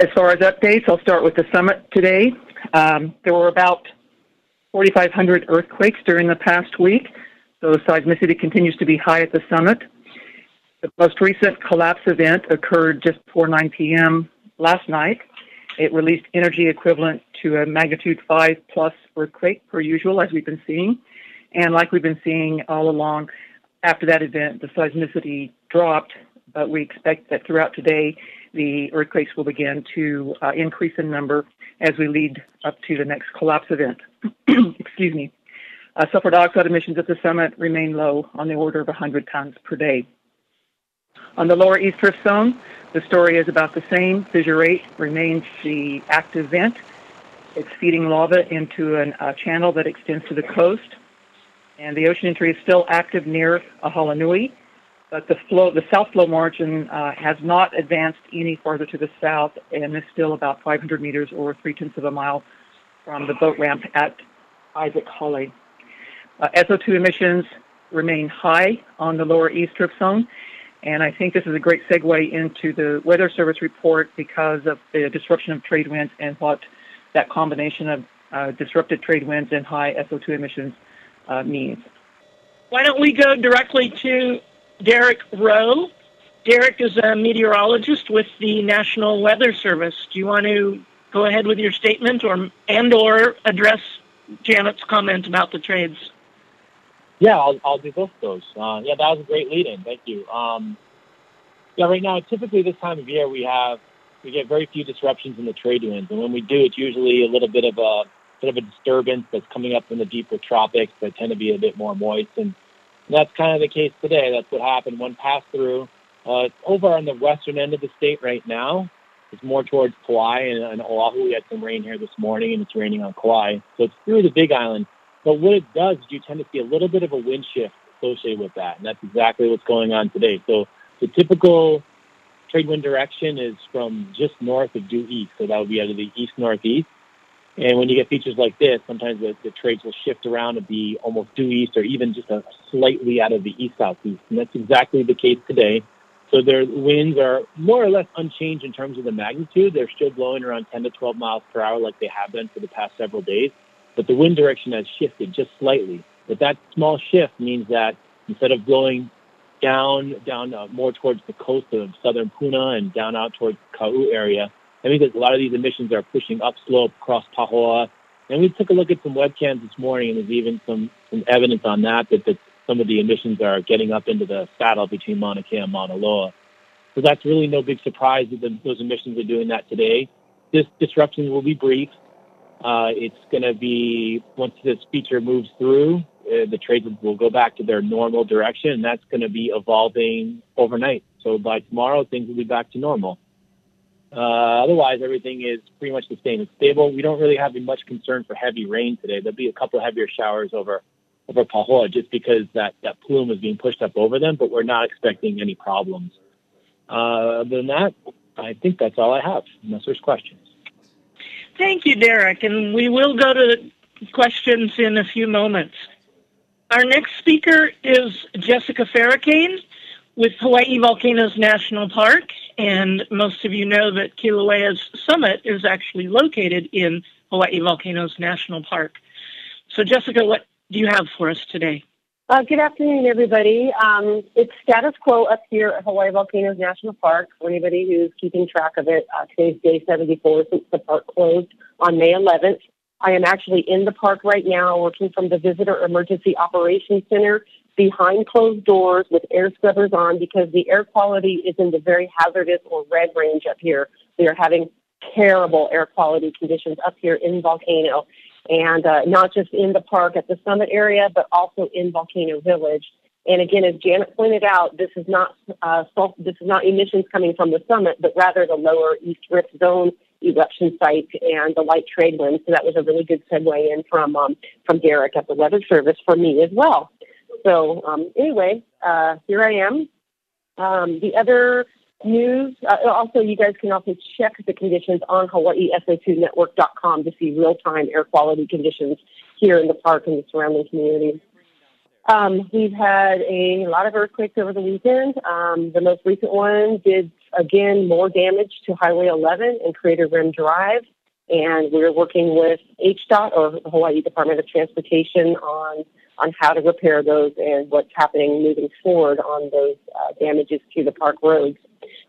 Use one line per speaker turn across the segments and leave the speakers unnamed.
As far as updates, I'll start with the summit today. There were about 4,500 earthquakes during the past week, so seismicity continues to be high at the summit. The most recent collapse event occurred just before 9 p.m. last night. It released energy equivalent to a magnitude 5 plus earthquake per usual, as we've been seeing. And like we've been seeing all along, after that event, the seismicity dropped, but we expect that throughout today, the earthquakes will begin to increase in number as we lead up to the next collapse event. Excuse me. Sulfur dioxide emissions at the summit remain low, on the order of 100 tons per day. On the lower East Rift Zone, the story is about the same. Fissure 8 remains the active vent. It's feeding lava into a channel that extends to the coast. And the ocean entry is still active near Ahalanui, but the south flow margin has not advanced any farther to the south and is still about 500 meters or 0.3 of a mile from the boat ramp at Isaac Holly. SO2 emissions remain high on the lower East Rift Zone, and I think this is a great segue into the Weather Service report because of the disruption of trade winds and what that combination of disrupted trade winds and high SO2 emissions means.
Why don't we go directly to Derek Rowe? Derek is a meteorologist with the National Weather Service. Do you want to go ahead with your statement or address Janet's comment about the trades?
Yeah, I'll do both of those. That was a great lead-in. Thank you. Right now, typically this time of year, we get very few disruptions in the trade winds, and when we do, it's usually a little bit of a disturbance that's coming up from the deeper tropics that tend to be a bit more moist, and that's kind of the case today. That's what happened. One passed through. It's over on the western end of the state right now. It's more towards Kauai and Oahu. We had some rain here this morning, and it's raining on Kauai, so it's through the Big Island. But what it does is you tend to see a little bit of a wind shift associated with that, and that's exactly what's going on today. So the typical trade wind direction is from just north of due east, so that would be out of the east-northeast. And when you get features like this, sometimes the trades will shift around to be almost due east or even just a slightly out of the east-southeast, and that's exactly the case today. So their winds are more or less unchanged in terms of the magnitude. They're still blowing around 10 to 12 miles per hour like they have been for the past several days. But the wind direction has shifted just slightly. But that small shift means that instead of blowing down more towards the coast of southern Puna and down out towards the Kau area, that means that a lot of these emissions are pushing upslope across Pahoa. And we took a look at some webcams this morning, and there's even some evidence on that some of the emissions are getting up into the saddle between Mauna Kea and Mauna Loa. So that's really no big surprise that those emissions are doing that today. This disruption will be brief. It's going to be, once this feature moves through, the trades will go back to their normal direction, and that's going to be evolving overnight. So by tomorrow, things will be back to normal. Otherwise, everything is pretty much the same. It's stable. We don't really have much concern for heavy rain today. There'll be a couple of heavier showers over Pahoa just because that plume is being pushed up over them, but we're not expecting any problems. Other than that, I think that's all I have, unless there's questions.
Thank you, Derek, and we will go to questions in a few moments. Our next speaker is Jessica FERRACANE with Hawaii Volcanoes National Park, and most of you know that Kilauea's summit is actually located in Hawaii Volcanoes National Park. So, Jessica, what do you have for us today?
Good afternoon, everybody. It's status quo up here at Hawaii Volcanoes National Park for anybody who's keeping track of it. Today's day 74 since the park closed on May 11th. I am actually in the park right now working from the Visitor Emergency Operations Center behind closed doors with air scrubbers on because the air quality is in the very hazardous or red range up here. We are having terrible air quality conditions up here in Volcano. And not just in the park at the summit area, but also in Volcano Village. And again, as Janet pointed out, this is not emissions coming from the summit, but rather the lower East Rift Zone eruption site and the light trade winds. So that was a really good segue in from Derek at the Weather Service for me as well. So anyway, here I am. The other news, also you guys can also check the conditions on HawaiiSO2Network.com to see real-time air quality conditions here in the park and the surrounding community. We've had a lot of earthquakes over the weekend. The most recent one did again, more damage to Highway 11 and Crater Rim Drive. And we're working with HDOT, or the Hawaii Department of Transportation, on how to repair those and what's happening moving forward on those damages to the park roads.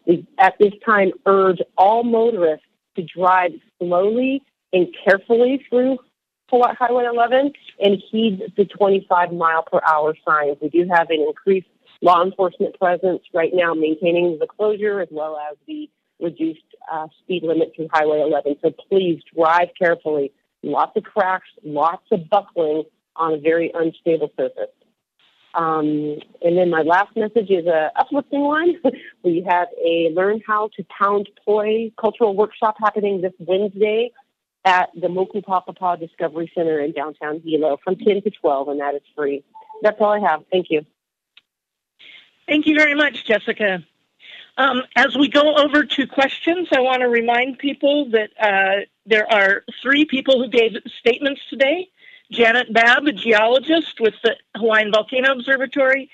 We, at this time, urge all motorists to drive slowly and carefully through Highway 11 and heed the 25-mile-per-hour signs. We do have an increased law enforcement presence right now maintaining the closure as well as the reduced speed limit through Highway 11. So please drive carefully. Lots of cracks, lots of buckling on a very unstable surface. And then my last message is a uplifting one. We have a Learn How to Pound Poi cultural workshop happening this Wednesday at the Mokupapapa Discovery Center in downtown Hilo from 10 to 12, and that is free. That's all I have. Thank you.
Thank you very much, Jessica. As we go over to questions, I want to remind people that there are 3 people who gave statements today. Janet Babb, a geologist with the Hawaiian Volcano Observatory,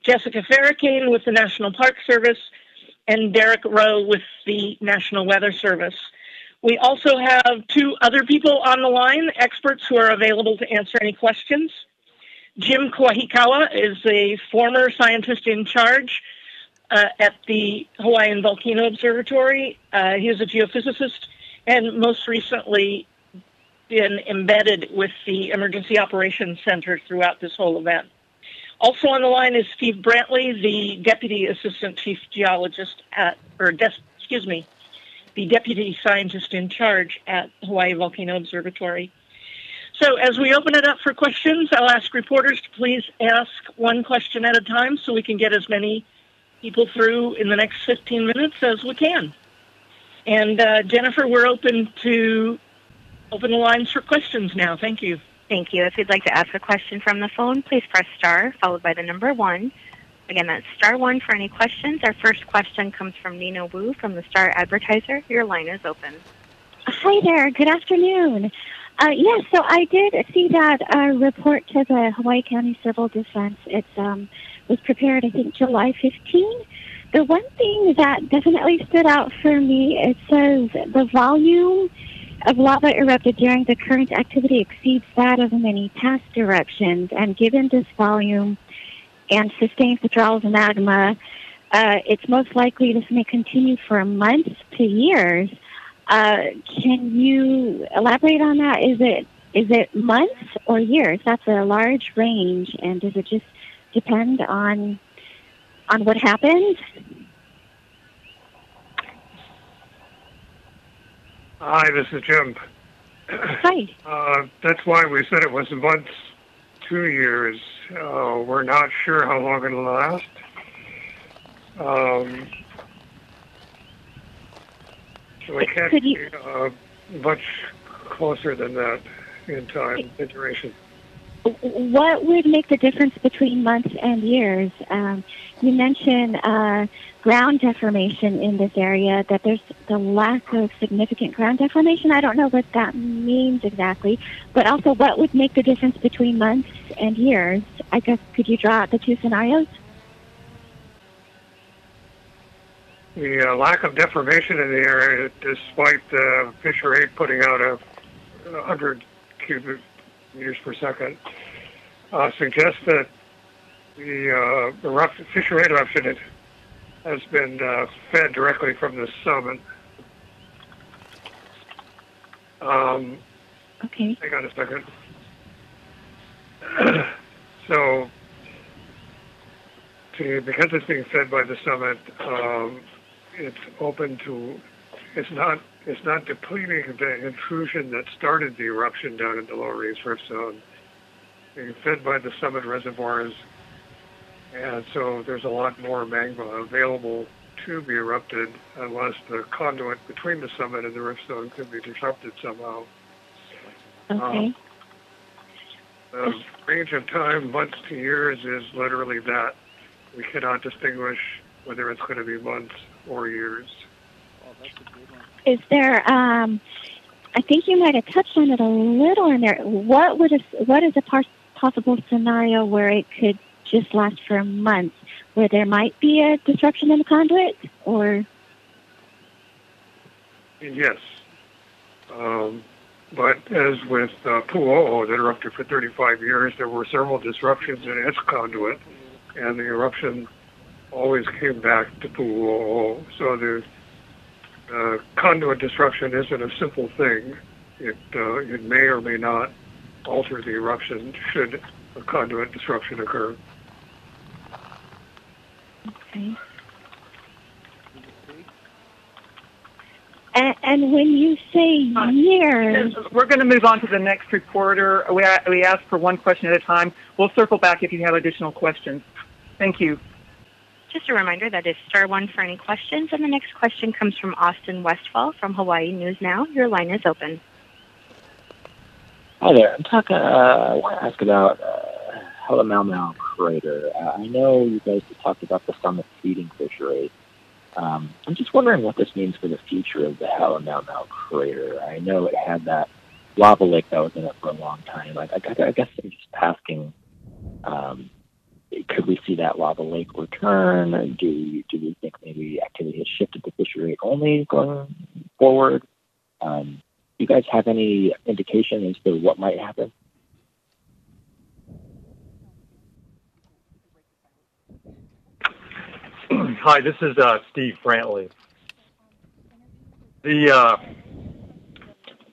Jessica FERRACANE with the National Park Service, and Derek Rowe with the National Weather Service. We also have 2 other people on the line, experts who are available to answer any questions. Jim Kawahikawa is a former scientist in charge at the Hawaiian Volcano Observatory. He is a geophysicist and most recently been embedded with the Emergency Operations Center throughout this whole event. Also on the line is Steve Brantley, the Deputy Assistant Chief Geologist the Deputy Scientist in Charge at Hawaii Volcano Observatory. So as we open it up for questions, I'll ask reporters to please ask one question at a time so we can get as many people through in the next 15 minutes as we can. And Jennifer, we're open the lines for questions now. Thank you.
Thank you. If you'd like to ask a question from the phone, please press star followed by the number 1. Again, that's star 1 for any questions. Our first question comes from Nina Wu from the Star Advertiser. Your line is open.
Hi there. Good afternoon. Yes, so I did see that report to the Hawaii County Civil Defense. It was prepared, I think, July 15. The one thing that definitely stood out for me, it says the volume of lava erupted during the current activity exceeds that of many past eruptions. And given this volume and sustained withdrawals of magma, it's most likely this may continue for months to years. Can you elaborate on that? Is it months or years? That's a large range, and does it just depend on what happened?
Hi, this is Jim.
Hi.
That's why we said it was months, 2 years. We're not sure how long it'll last. So we can't be much closer than that in time, in duration.
What would make the difference between months and years? You mentioned ground deformation in this area, that there's the lack of significant ground deformation. I don't know what that means exactly, but also what would make the difference between months and years? I guess, could you draw out the 2 scenarios?
The lack of deformation in the area, despite Fissure 8 putting out 100 cubic meters per second, suggests that the Fissure 8 eruption has been fed directly from the summit.
Okay.
Hang on a second. So, because it's being fed by the summit, it's open to. It's not depleting the intrusion that started the eruption down in the Lower East Rift Zone. Being fed by the summit reservoirs, and so there's a lot more magma available to be erupted unless the conduit between the summit and the rift zone could be disrupted somehow.
Okay.
The range of time, months to years, is literally that. We cannot distinguish whether it's going to be months or years.
Is there, I think you might have touched on it a little in there. What is a possible scenario where it could just last for months, where there might be a disruption in the conduit, or?
Yes. But as with Pu'o'o, that erupted for 35 years, there were several disruptions in its conduit, and the eruption always came back to Pu'o'o. So the conduit disruption isn't a simple thing. It may or may not alter the eruption should a conduit disruption occur.
Okay. And when you say years...
We're going to move on to the next reporter. We ask for one question at a time. We'll circle back if you have additional questions. Thank you.
Just a reminder, that is star one for any questions. And the next question comes from Austin Westfall from Hawaii News Now. Your line is open.
Hi there. I want to ask about Halemaumau Crater. I know you guys have talked about the summit feeding fishery. I'm just wondering what this means for the future of the Halemaumau Crater. I know it had that lava lake that was in it for a long time. I guess I'm just asking, could we see that lava lake return? Do we think maybe activity has shifted to fishery only going forward? Do you guys have any indication as to what might happen?
Hi, this is Steve Brantley. The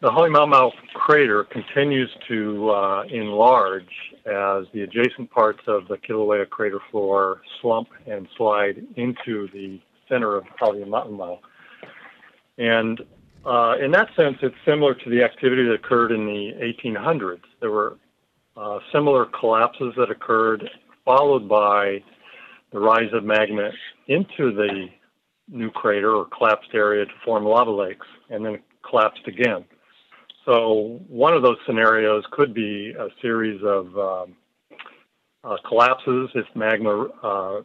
Halemaumau crater continues to enlarge as the adjacent parts of the Kilauea crater floor slump and slide into the center of Halemaumau. And in that sense, it's similar to the activity that occurred in the 1800s. There were similar collapses that occurred, followed by the rise of magma into the new crater or collapsed area to form lava lakes, and then collapsed again. So one of those scenarios could be a series of collapses. If magma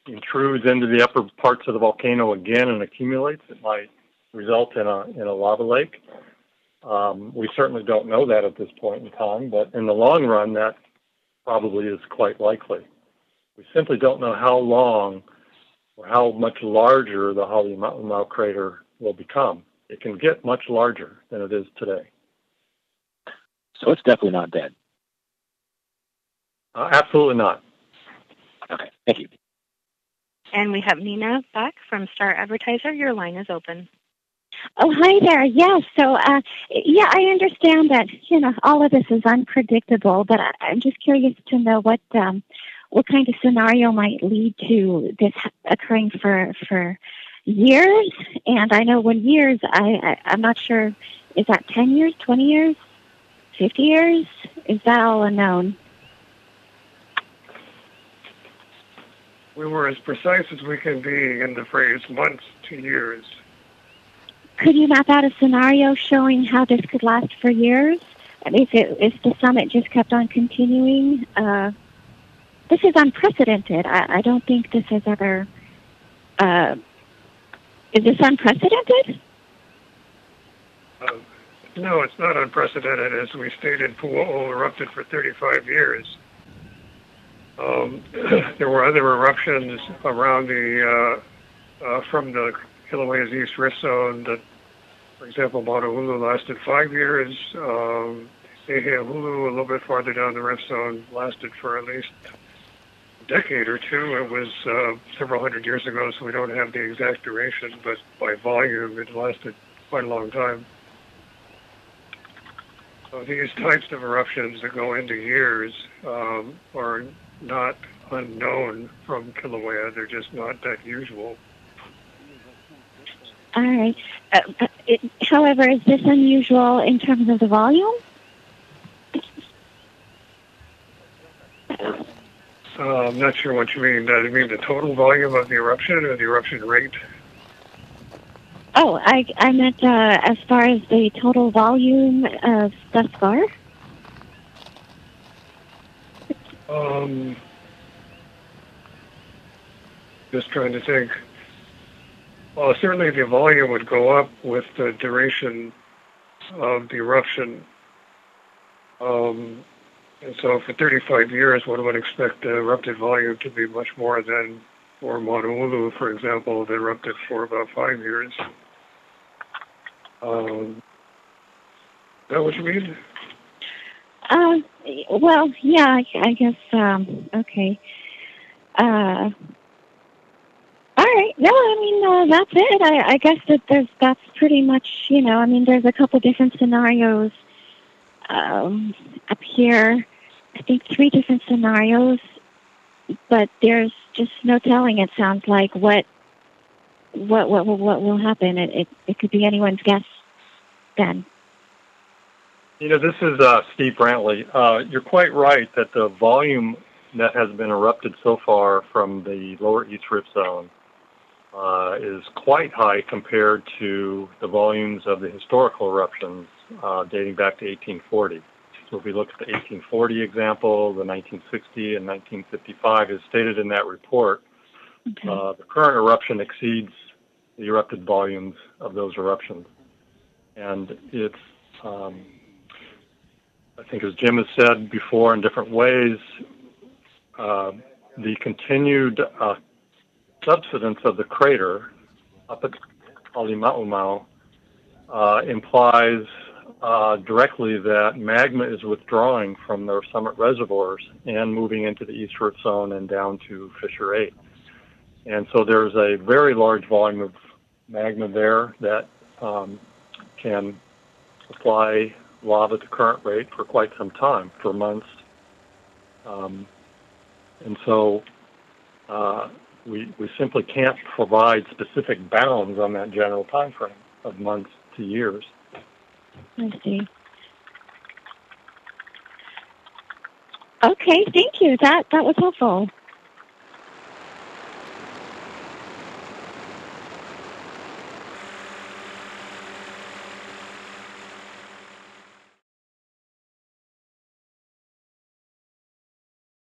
intrudes into the upper parts of the volcano again and accumulates, it might result in a lava lake. We certainly don't know that at this point in time, but in the long run, that probably is quite likely. We simply don't know how long or how much larger the Halemaumau crater will become. It can get much larger than it is today.
So it's definitely not dead?
Absolutely not.
Okay, thank you.
And we have Nina back from Star Advertiser. Your line is open.
Oh, hi there. Yes. So, yeah, I understand that, all of this is unpredictable, but I'm just curious to know what kind of scenario might lead to this occurring for years. And I know when years, I'm not sure, is that 10 years, 20 years, 50 years? Is that all unknown?
We were as precise as we can be in the phrase months to years.
Could you map out a scenario showing how this could last for years? I mean, if the summit just kept on continuing, this is unprecedented. I don't think this has ever... is this unprecedented?
No, it's not unprecedented. As we stated, Pu'o'o erupted for 35 years. There were other eruptions around from the Kilauea's East Rift Zone that, for example, Maunahulu lasted 5 years. Eheahulu, a little bit farther down the Rift Zone, lasted for at least a decade or two. It was several hundred years ago, so we don't have the exact duration, but by volume, it lasted quite a long time. So these types of eruptions that go into years are not unknown from Kilauea. They're just not that usual.
All right. However, is this unusual in terms of the volume?
I'm not sure what you mean. Do you mean the total volume of the eruption or the eruption rate?
Oh, I meant as far as the total volume thus far.
Just trying to think. Well, certainly the volume would go up with the duration of the eruption. And so for 35 years, one would expect the erupted volume to be much more than for Maunahulu, for example, that erupted for about 5 years. Is that what you mean?
Well, yeah, I guess, okay. All right. No, I mean, that's it. I guess that's pretty much, I mean, there's a couple different scenarios up here. I think 3 different scenarios, but there's just no telling, it sounds like, what will happen. It could be anyone's guess then.
This is Steve Brantley. You're quite right that the volume that has been erupted so far from the lower East Rift Zone is quite high compared to the volumes of the historical eruptions dating back to 1840. So if we look at the 1840 example, the 1960 and 1955 is stated in that report.
Okay.
The current eruption exceeds the erupted volumes of those eruptions. And it's, I think as Jim has said before in different ways, the continued subsidence of the crater up at Halemaumau implies directly that magma is withdrawing from their summit reservoirs and moving into the East Rift Zone and down to Fissure 8. And so there's a very large volume of magma there that can supply lava at the current rate for quite some time, for months. And so we simply can't provide specific bounds on that general time frame of months to years.
I see. Okay, thank you. That was helpful.